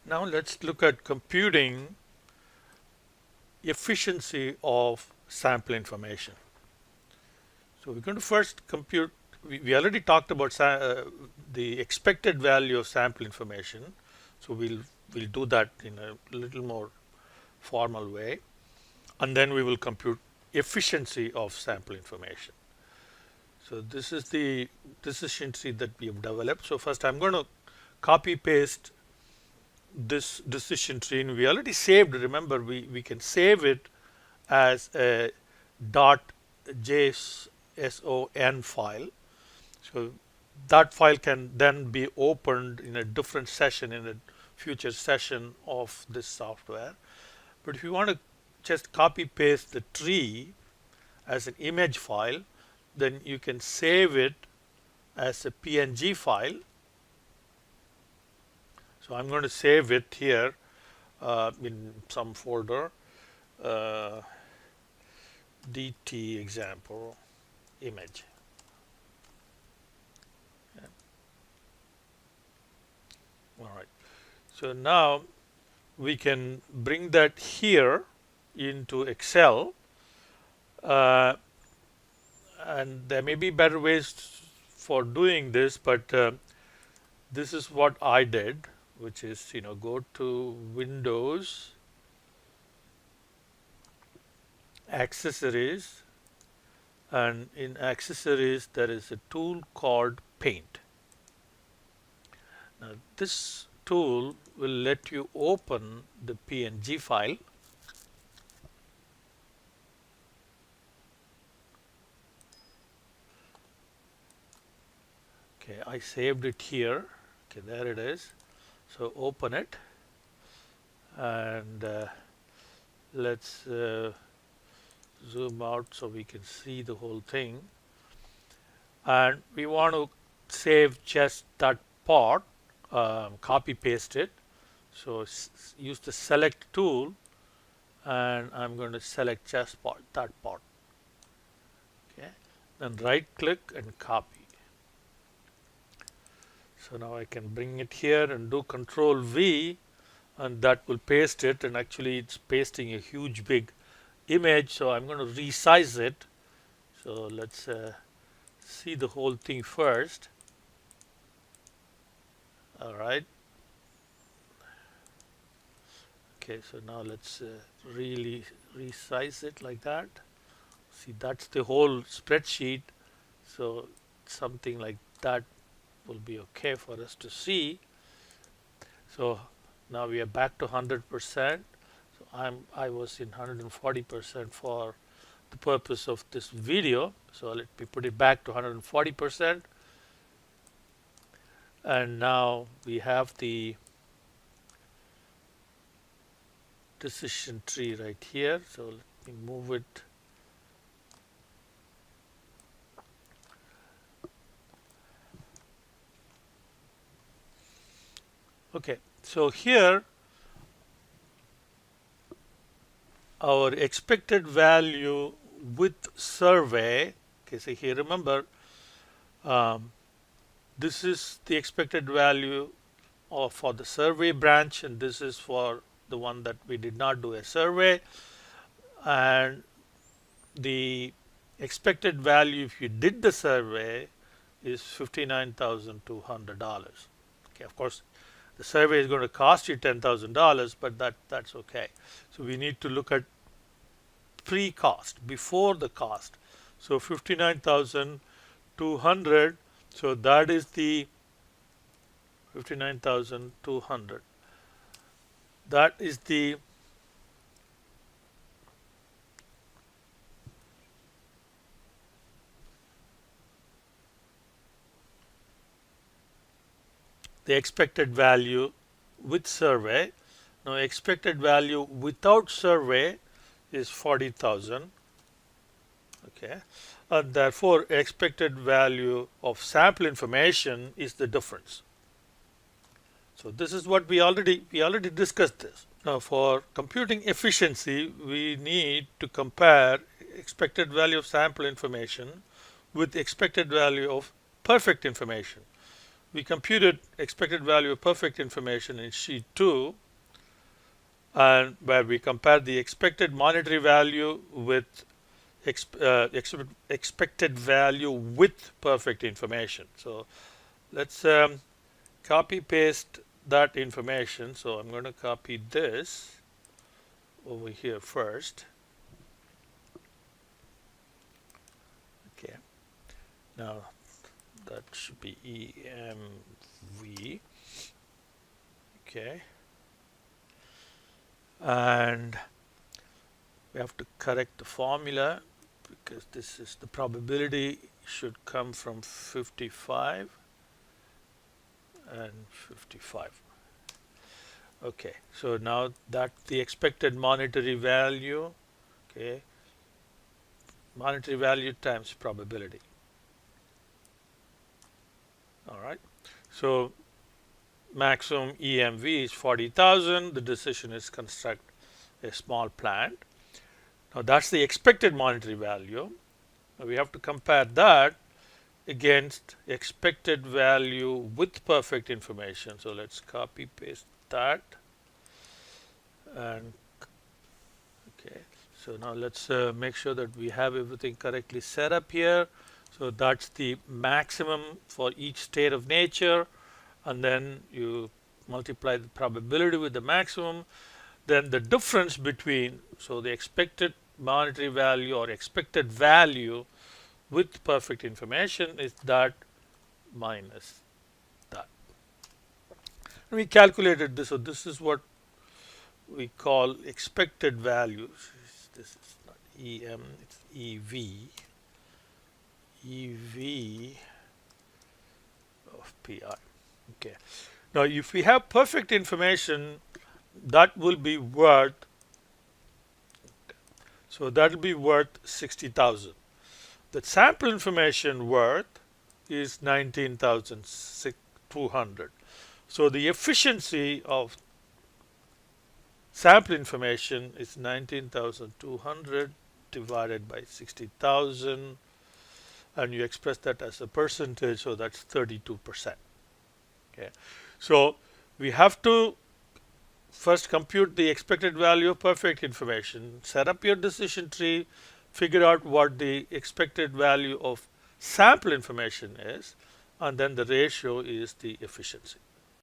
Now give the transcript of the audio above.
Now let's look at computing efficiency of sample information. So we're going to first compute, we already talked about the expected value of sample information. So we'll do that in a little more formal way. And then we will compute efficiency of sample information. So this is the efficiency that we have developed. So first I'm going to copy paste this decision tree, and we already saved. Remember, we can save it as a .json file. So that file can then be opened in a different session, in a future session of this software. But if you want to just copy paste the tree as an image file, then you can save it as a PNG file. So I'm going to save it here in some folder, DT example image. Okay. All right. So now we can bring that here into Excel, and there may be better ways for doing this, but this is what I did, which is, go to Windows, Accessories, and in Accessories there is a tool called Paint. Now this tool will let you open the PNG file. Okay, I saved it here. Okay, there it is. So open it, and let's zoom out so we can see the whole thing. And we want to save just that part, copy paste it. So use the select tool, and I'm going to select just that part. Okay, then right click and copy. So now I can bring it here and do Control V, and that will paste it, and actually it's pasting a huge big image, so I'm going to resize it. So let's see the whole thing first. All right. Okay, so now let's really resize it like that. See, that's the whole spreadsheet, so something like that will be okay for us to see. So now we are back to 100%. So I was in 140% for the purpose of this video. So let me put it back to 140%. And now we have the decision tree right here. So let me move it. Okay, so here our expected value with survey. Okay, so here remember, this is the expected value for the survey branch, and this is for the one that we did not do a survey. And the expected value if you did the survey is $59,200. Okay, of course the survey is going to cost you $10,000, but that's okay. So we need to look at pre-cost, before the cost. So 59,200. So that is the 59,200. That is the expected value with survey. Now expected value without survey is 40,000. Okay, and therefore expected value of sample information is the difference. So this is what we already discussed this. Now for computing efficiency, we need to compare expected value of sample information with expected value of perfect information. we computed expected value of perfect information in sheet 2, and where we compare the expected monetary value with expected value with perfect information. So let's copy paste that information. So I'm going to copy this over here first. Okay, now that should be EMV. Okay, and we have to correct the formula because this is the probability should come from 55 and 55. Okay, so now that the expected monetary value, okay, monetary value times probability. All right, so maximum EMV is 40,000. The decision is construct a small plant. Now that's the expected monetary value. Now we have to compare that against expected value with perfect information. So let's copy paste that, and okay, so now let's make sure that we have everything correctly set up here. So that's the maximum for each state of nature, and then you multiply the probability with the maximum. Then the difference between, so the expected monetary value or expected value with perfect information is that minus that. And we calculated this, so this is what we call expected values. This is not EM, it's EV. EV of PI. Okay. Now, if we have perfect information, that will be worth, so that will be worth 60,000. The sample information worth is 19,200. So the efficiency of sample information is 19,200 divided by 60,000, and you express that as a percentage, so that's 32%. Okay, so we have to first compute the expected value of perfect information, set up your decision tree, figure out what the expected value of sample information is, and then the ratio is the efficiency.